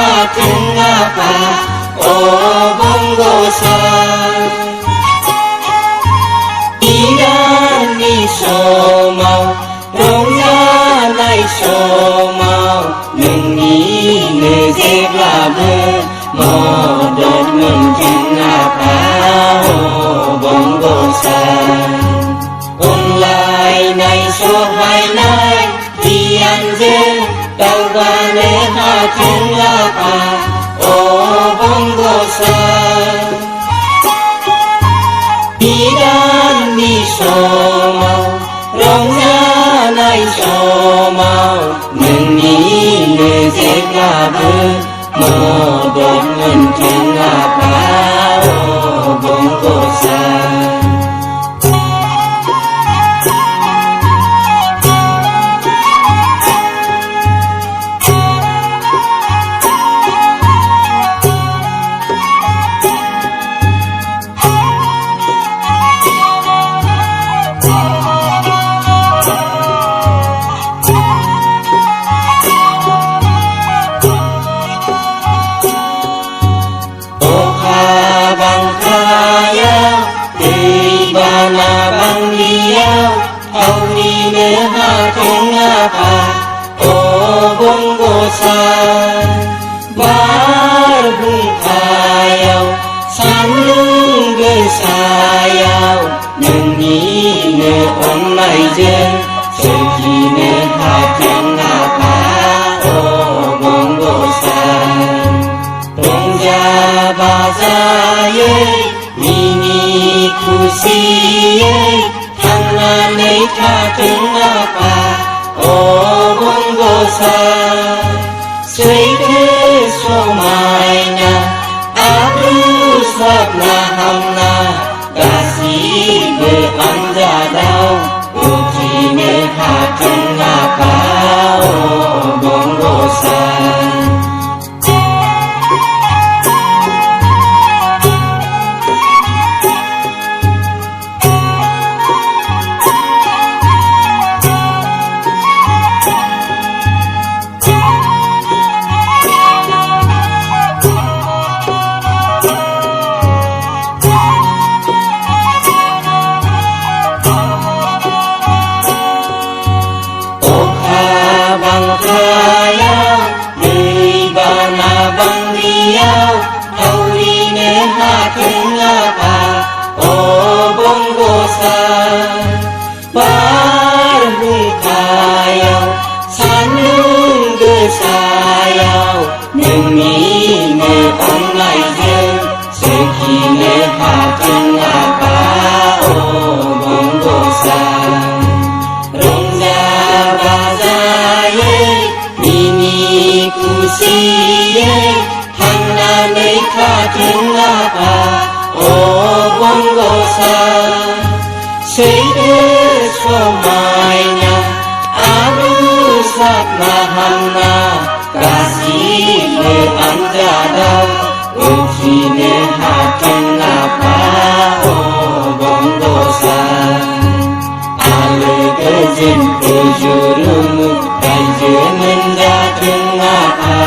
hạt trứng apa o bongo san idan ni so mau rong ya nai so mau nung ni ne je la bu mo dot mun trứng apa o bongo san lai này số hai nay thì anh dên tàu ba nê ha chân la pa o bongo sa đi đan đi so mau rong ra này so mau mừng ni nê dép la bơ mơ đốt ngân chân la pa o bongo sa bongo san bar bung kayau san lung ge sayau nung ni ne on mai jen segi ne ha jeng apa o bongo san tong ja ba za ye mini kusi ye thang na nei tha jeng apa o bongo san sei thế so mai na abu sab na ham na ga si be an ja dau u chi ne ha chân na pa o bongo san sei thế so mai na abu sat na ham na ga si be an ja dau u chi ne ha chân na pa o bongo san ale ke jin ke juru mu dai je men ja chân na pa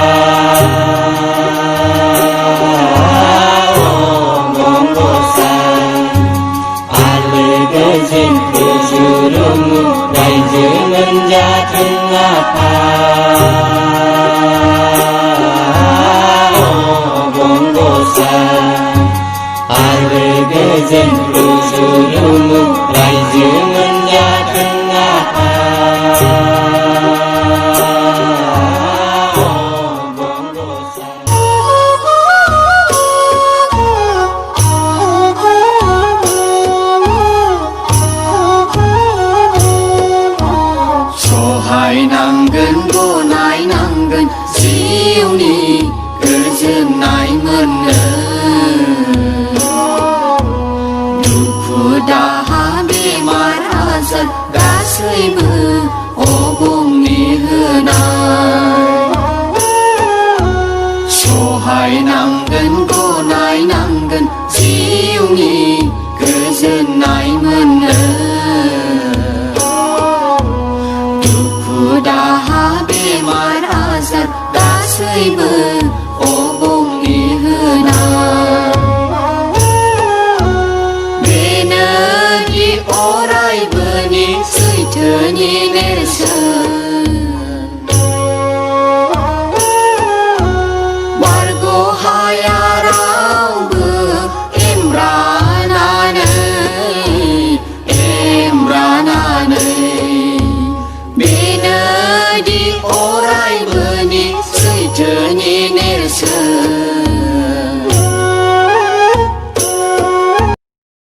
jin ke juru mu dai je men ja chân apa o bongo san ale ke jin ke juru mu dai je men ja chân apa nanggen go nai nanggen siu ni kerjen nai men duku dah be marazan gasai bu obong ni henai so hai nanggen go nai nanggen siu ni kerjen nai men dah be marazan gasai bu अरायबोनि सैथोनि नेरसोन बारग'हाया रावबो एमब्रानानै बेनोदि अरायबोनि सैथोनि नेरसोन